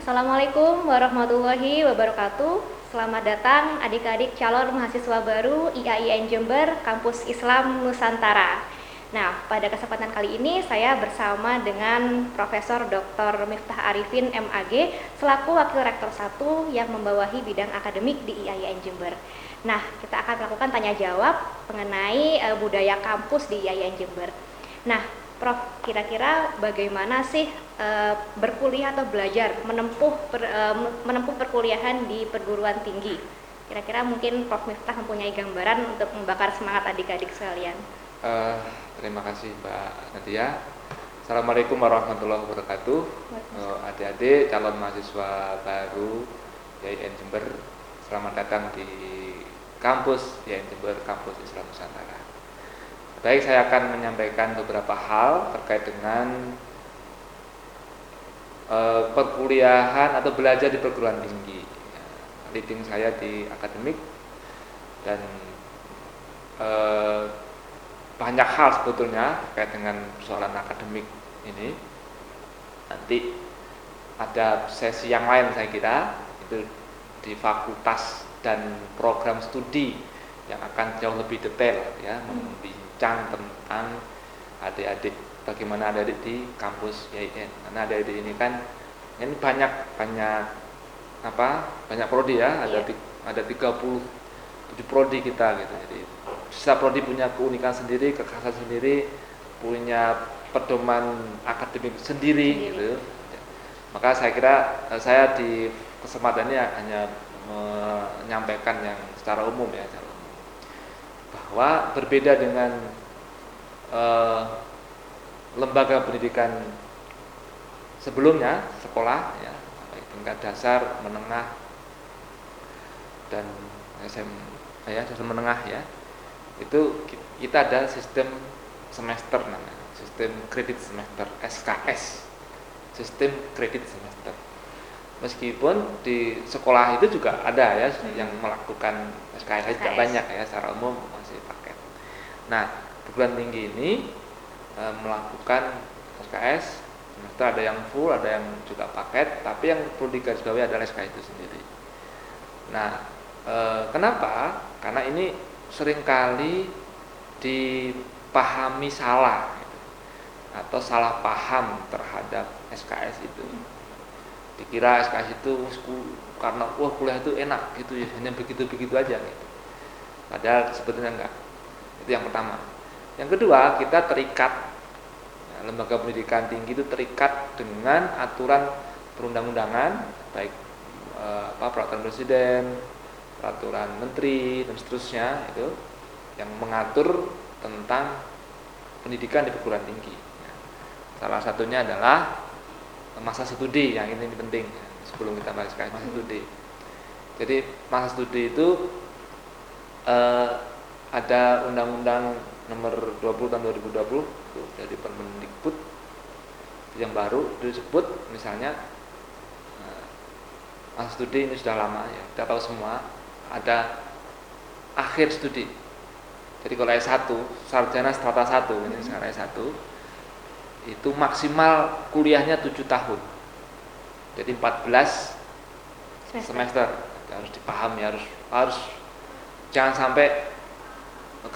Assalamualaikum warahmatullahi wabarakatuh. Selamat datang adik-adik calon mahasiswa baru IAIN Jember, Kampus Islam Nusantara. Nah, pada kesempatan kali ini saya bersama dengan Profesor Dr. Miftah Arifin MAG selaku Wakil Rektor 1 yang membawahi bidang akademik di IAIN Jember. Nah, kita akan melakukan tanya jawab mengenai budaya kampus di IAIN Jember. Nah, Prof, kira-kira bagaimana sih berkuliah atau belajar menempuh perkuliahan di perguruan tinggi? Kira-kira mungkin Prof Miftah mempunyai gambaran untuk membakar semangat adik-adik sekalian. Terima kasih Mbak Nadia. Assalamualaikum warahmatullahi wabarakatuh. Adik-adik calon mahasiswa baru IAIN Jember, selamat datang di kampus IAIN Jember, Kampus Islam Nusantara. Baik, saya akan menyampaikan beberapa hal terkait dengan perkuliahan atau belajar di perguruan tinggi. Leading saya di akademik dan banyak hal sebetulnya terkait dengan persoalan akademik ini. Nanti ada sesi yang lain saya kira itu di fakultas dan program studi yang akan jauh lebih detail ya, membincang tentang adik-adik, bagaimana adik-adik di kampus IAIN. Karena adik-adik ini kan ini banyak prodi ya, ada 37 prodi kita gitu. Jadi setiap prodi punya keunikan sendiri, kekhasan sendiri, punya pedoman akademik sendiri gitu. Maka saya kira saya di kesempatan ini hanya menyampaikan yang secara umum ya, bahwa berbeda dengan lembaga pendidikan sebelumnya, sekolah ya, tingkat dasar, menengah dan sistem menengah ya, itu kita ada sistem semester namanya, sistem kredit semester, SKS, sistem kredit semester. Meskipun di sekolah itu juga ada ya yang melakukan SKS, tidak banyak ya, secara umum masih paket. Nah, perguruan tinggi ini melakukan SKS semester, ada yang full, ada yang juga paket, tapi yang perlu digarisbawahi adalah SKS itu sendiri. Nah, kenapa? Karena ini seringkali dipahami salah gitu, atau salah paham terhadap SKS itu. Dikira SKS itu karena kuliah itu enak gitu ya, hanya begitu-begitu aja gitu. Padahal sebetulnya enggak. Itu yang pertama. Yang kedua, kita terikat, lembaga pendidikan tinggi itu terikat dengan aturan perundang-undangan, baik peraturan presiden, peraturan menteri dan seterusnya, itu yang mengatur tentang pendidikan di perguruan tinggi. Salah satunya adalah masa studi, yang ini penting sebelum kita bahas masa studi. Jadi masa studi itu ada Undang-Undang Nomor 20 tahun 2020 dari Permendikbud yang baru disebut misalnya masa studi ini sudah lama ya, kita tahu semua ada akhir studi. Jadi kalau S1, sarjana strata 1 ini sekarang S1 itu maksimal kuliahnya 7 tahun. Jadi 14 semester. Harus dipahami, harus jangan sampai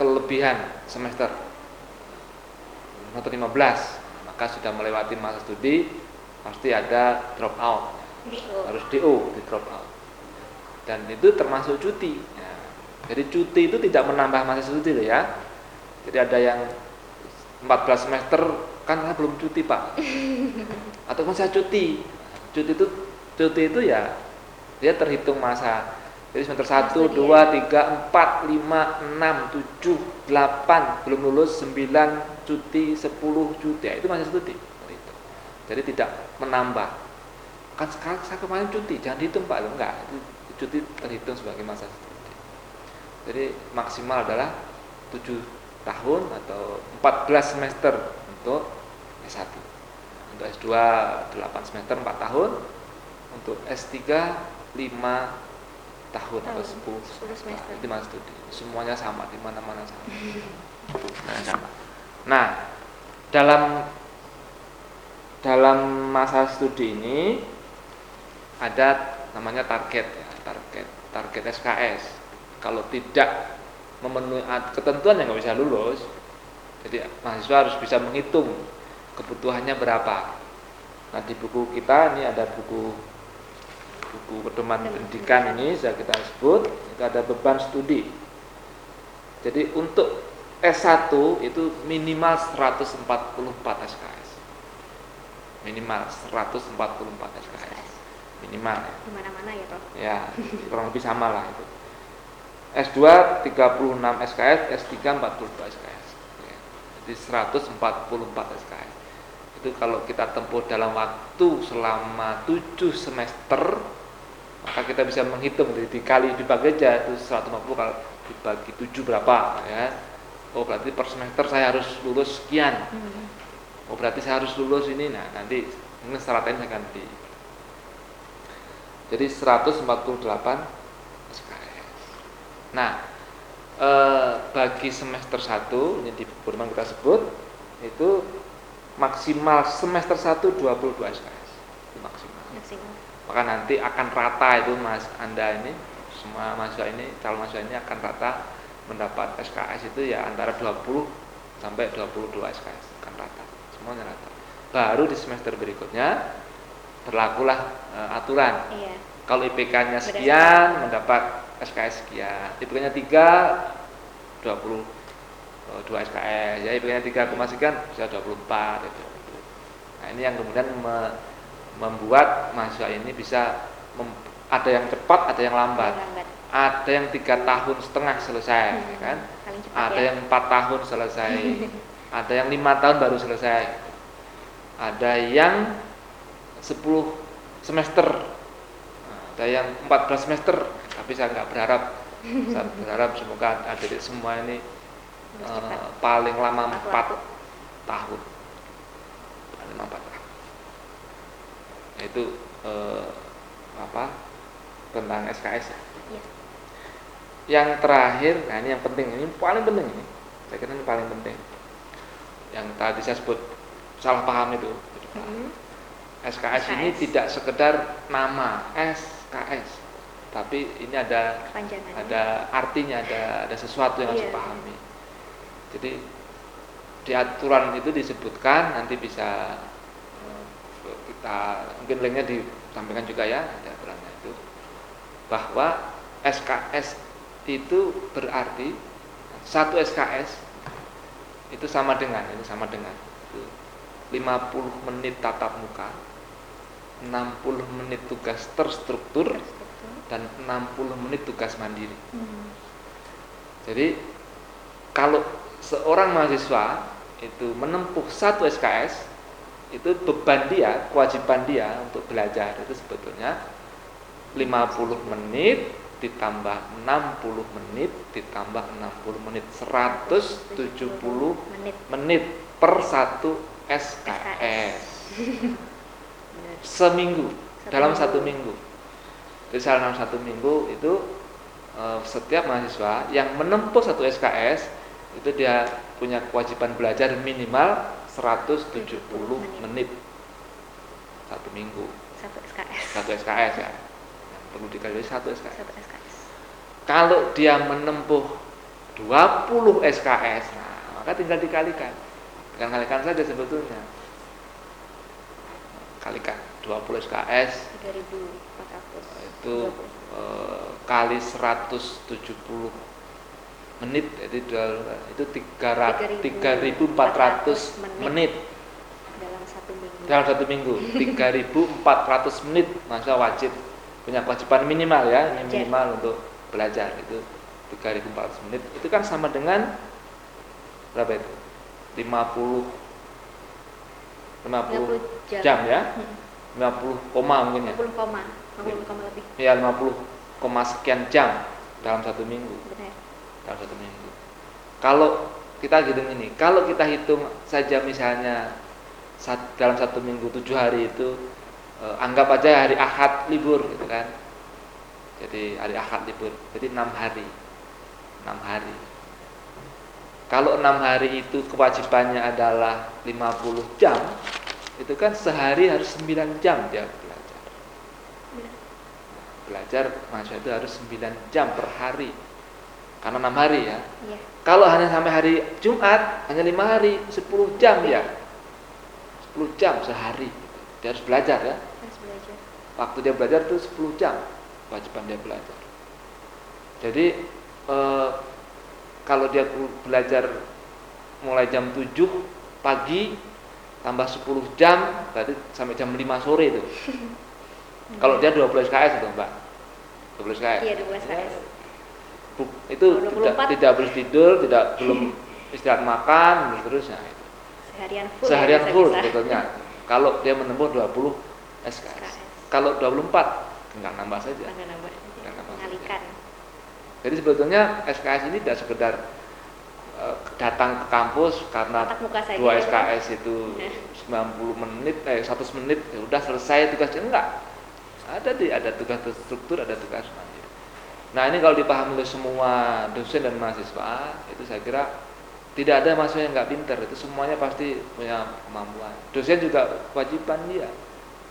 kelebihan semester. Nomor 15, maka sudah melewati masa studi, pasti ada drop out. Harus DO, di drop out. Dan itu termasuk cuti. Ya. Jadi cuti itu tidak menambah masa studi loh ya. Jadi ada yang 14 semester kan belum cuti Pak, atau kan saya cuti itu ya dia terhitung masa. Jadi semester 1, 2, 3, 4, 5, 6, 7, 8 belum lulus, 9 cuti, 10 cuti ya, itu masih studi. Jadi tidak menambah. Kan sekarang saya kemarin cuti, jangan dihitung Pak, enggak, itu cuti terhitung sebagai masa studi. Jadi maksimal adalah 7 tahun atau 14 semester untuk S1. Untuk S2 8 semester 4 tahun. Untuk S3 5 tahun atau 10 semester. Itu masa studi. Semuanya sama, di mana-mana sama. Nah, dalam masa studi ini ada namanya target ya, target SKS. Kalau tidak memenuhi ketentuan yang nggak bisa lulus, jadi mahasiswa harus bisa menghitung kebutuhannya berapa. Nah, di buku kita ini ada buku pedoman pendidikan ini kita sebut itu ada beban studi. Jadi untuk S1 itu minimal 144 SKS. Minimal 144 SKS. Minimal ya. Di mana-mana ya, Prof. Ya, kurang lebih sama lah itu. S2 36 SKS, S3 42 SKS. Ya. Jadi 144 SKS. Itu kalau kita tempuh dalam waktu selama 7 semester, maka kita bisa menghitung dikali dibagi aja itu 150 kalau dibagi 7 berapa ya. Oh, berarti per semester saya harus lulus sekian. Oh, berarti saya harus lulus ini. Nah, nanti mungkin syaratnya saya ganti. Jadi 148 SKS. Nah, bagi semester 1 ini di pedoman kita sebut itu maksimal semester 1 22 SKS. Itu maksimal. Maka nanti akan rata itu Mas Anda ini semua mahasiswa ini, calon mahasiswa ini akan rata mendapat SKS itu ya antara 20 sampai 22 SKS akan rata. Semuanya rata. Baru di semester berikutnya berlakulah aturan. Iya. Kalau IPK-nya sekian mendapat SKS sekian. IPK-nya 3 22 SKS. Ya IPK-nya 3, sekian bisa 24 itu. Nah, ini yang kemudian membuat mahasiswa ini bisa ada yang cepat, ada yang lambat. Ada yang 3,5 tahun selesai, kan? Ada yang 4 tahun selesai. Ada yang 5 tahun baru selesai. Ada yang 10 semester. Ada yang 14 semester. Tapi saya nggak berharap. Saya berharap semoga adik semua ini paling lama 4 tahun. Paling lama 4 tahun. Itu tentang SKS ya. Iya. Yang terakhir, nah ini yang penting, ini paling penting ini. Saya kira ini paling penting. Yang tadi saya sebut salah paham itu. SKS ini tidak sekedar nama SKS, tapi ini ada artinya, ada sesuatu yang harus dipahami. Jadi di aturan itu disebutkan, nanti bisa kita mungkin linknya disampaikan juga ya, ada aturannya itu bahwa SKS itu berarti 1 SKS itu sama dengan itu 50 menit tatap muka, 60 menit tugas terstruktur dan 60 menit tugas mandiri. Jadi kalau seorang mahasiswa itu menempuh 1 SKS, itu beban dia, kewajiban dia untuk belajar itu sebetulnya 50 menit ditambah 60 menit ditambah 60 menit 170 menit per 1 SKS seminggu, dalam 1 minggu. Jadi dalam 1 minggu itu setiap mahasiswa yang menempuh 1 SKS itu dia punya kewajiban belajar minimal 170 menit 1 minggu. 1 SKS ya. Perlu dikali 1 SKS. Kalau dia menempuh 20 SKS, nah, maka tinggal dikalikan. Kalikan saja sebetulnya. Kalikan 20 SKS 3.400 itu kali 170 menit, jadi itu 3.400 menit dalam 1 minggu. 3.400 menit masa wajib punya kewajiban minimal ya, minimal untuk belajar itu 3.400 menit. Itu kan sama dengan berapa itu? 50 jam ya. 50 koma mungkin ya. 50 koma lebih. Ya 50 koma sekian jam dalam 1 minggu. Benar. Dalam 1 minggu. Kalau kita hitung ini, kalau kita hitung saja misalnya dalam 1 minggu 7 hari itu anggap aja hari Ahad libur gitu kan. Jadi hari Ahad libur. Jadi 6 hari. 6 hari. Kalau 6 hari itu kewajibannya adalah 50 jam, itu kan sehari harus 9 jam dia belajar. belajar mahasiswa itu harus 9 jam per hari. Karena 6 hari ya. Iya. Kalau hanya sampai hari Jumat, hanya 5 hari, 10 jam ya. 10 jam sehari. Dia harus belajar ya. Harus belajar. Waktu dia belajar itu 10 jam kewajiban dia belajar. Jadi kalau dia belajar mulai jam 7 pagi tambah 10 jam berarti sampai jam 5 sore itu. Kalau dia 12 SKS itu Mbak. 12 SKS. Iya, 12 SKS. Itu tidak boleh tidur, belum istirahat makan dan seterusnya. Seharian full sebetulnya. Kalau dia menempuh 20 SKS. Kalau 24 tinggal nambah saja. Mengalihkan. Jadi sebetulnya SKS ini tidak sekedar datang ke kampus karena 2 SKS itu 90 menit, 100 menit ya udah selesai tugasnya, enggak. Ada tugas terstruktur, ada tugas mandiri. Nah, ini kalau dipahami oleh semua dosen dan mahasiswa, itu saya kira tidak ada mahasiswa yang nggak pintar, itu semuanya pasti punya kemampuan. Dosen juga kewajiban dia,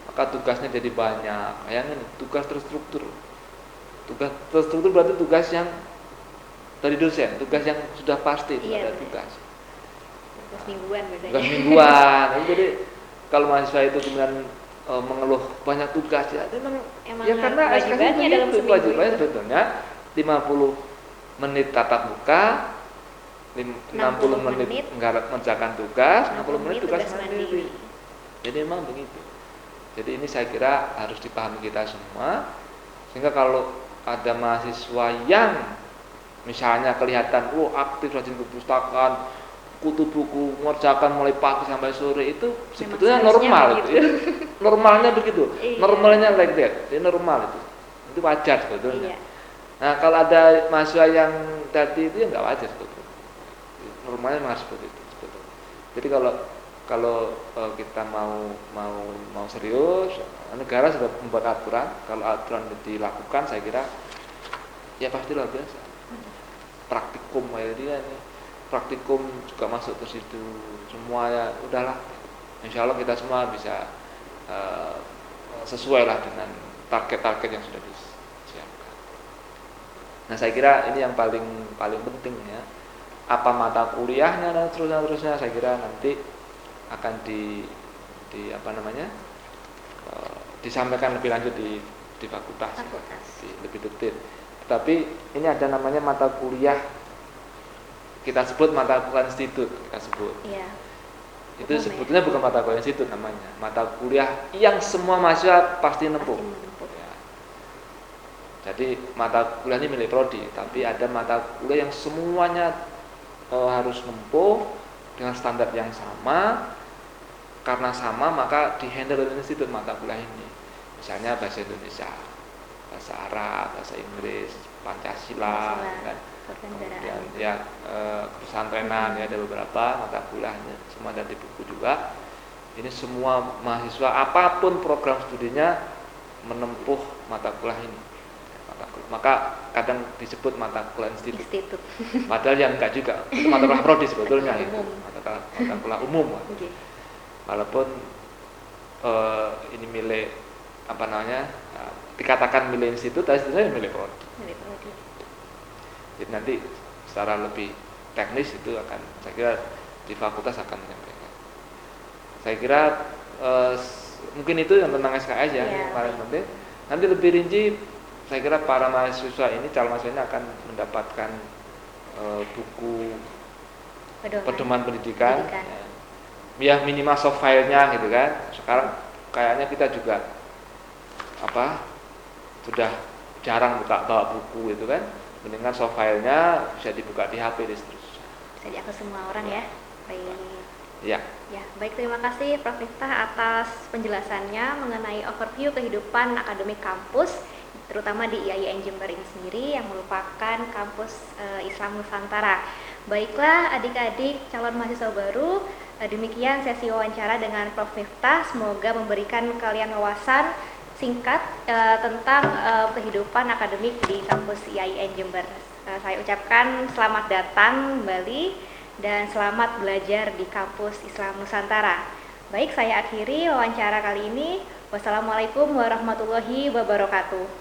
maka tugasnya jadi banyak. Bayangin, tugas terstruktur. Tugas terstruktur berarti tugas yang dari dosen, tugas yang sudah pasti itu ada tugas. Tugas mingguan bedanya. Tugas mingguan. Jadi kalau mahasiswa itu kemudian mengeluh banyak tugas ya, emang ya karena kewajibannya dalam seminggu kewajibannya sebetulnya 50 menit tatap muka, 60 menit mengerjakan tugas, 60 menit tugas mandiri. Jadi memang begitu. Jadi ini saya kira harus dipahami kita semua, sehingga kalau ada mahasiswa yang misalnya kelihatan aktif rajin ke perpustakaan, kutu buku, mengerjakan mulai pagi sampai sore, itu sebetulnya normal itu ya. Normalnya begitu. Iya. Normalnya like that. Ini normal itu wajar sebetulnya. Iya. Nah, kalau ada mahasiswa yang tadi itu ya nggak wajar sebetulnya. Normalnya memang seperti itu sebetulnya. Jadi kalau kita mau serius, negara sudah membuat aturan. Kalau aturan dilakukan, saya kira ya pasti luar biasa. Praktikum kayak dia nih, praktikum juga masuk ke situ, semuanya udahlah. Insya Allah kita semua bisa sesuai lah dengan target-target yang sudah disiapkan. Nah, saya kira ini yang paling penting ya. Apa mata kuliahnya dan terusnya saya kira nanti akan disampaikan lebih lanjut di fakultas. Lebih detail. Tapi ini ada namanya mata kuliah, kita sebut mata kuliah institut, kita sebut. Iya. Itu sebetulnya bukan mata kuliah institut namanya, mata kuliah yang semua mahasiswa pasti nempuh. Ya. Jadi mata kuliah ini milik prodi, tapi ada mata kuliah yang semuanya harus nempuh dengan standar yang sama. Karena sama maka dihandle oleh institut mata kuliah ini. Misalnya bahasa Indonesia, bahasa Arab, bahasa Inggris, Pancasila, kan? Kemudian ya pesantrenan ya, ada beberapa mata kuliahnya, semua ada di buku juga. Ini semua mahasiswa apapun program studinya menempuh mata kuliah ini. Maka kadang disebut mata kuliah institut. Padahal yang enggak juga, itu mata kuliah prodi sebetulnya itu. Mata kuliah umum. Okay. Walaupun ini milik dikatakan milik institut, tapi sebenarnya milik prodi. Jadi nanti secara lebih teknis itu akan, saya kira di fakultas akan menyampaikan. Saya kira mungkin itu yang tentang SKS ya, yang paling penting. Nanti lebih rinci, saya kira para mahasiswa ini, calon mahasiswa ini akan mendapatkan buku pedoman pendidikan. Ya minimal soft file-nya gitu kan. Sekarang kayaknya kita juga sudah jarang bawa buku itu kan. Mendingan soft file-nya bisa dibuka di HP dan seterusnya. Bisa diakses semua orang ya. Baik. Ya. Ya, baik, terima kasih Prof. Miftah atas penjelasannya mengenai overview kehidupan akademik kampus, terutama di IAIN Jember ini sendiri yang merupakan kampus Islam Nusantara. Baiklah adik-adik calon mahasiswa baru, demikian sesi wawancara dengan Prof. Miftah. Semoga memberikan kalian wawasan singkat tentang kehidupan akademik di kampus IAIN Jember. Saya ucapkan selamat datang kembali dan selamat belajar di kampus Islam Nusantara. Baik, saya akhiri wawancara kali ini. Wassalamualaikum warahmatullahi wabarakatuh.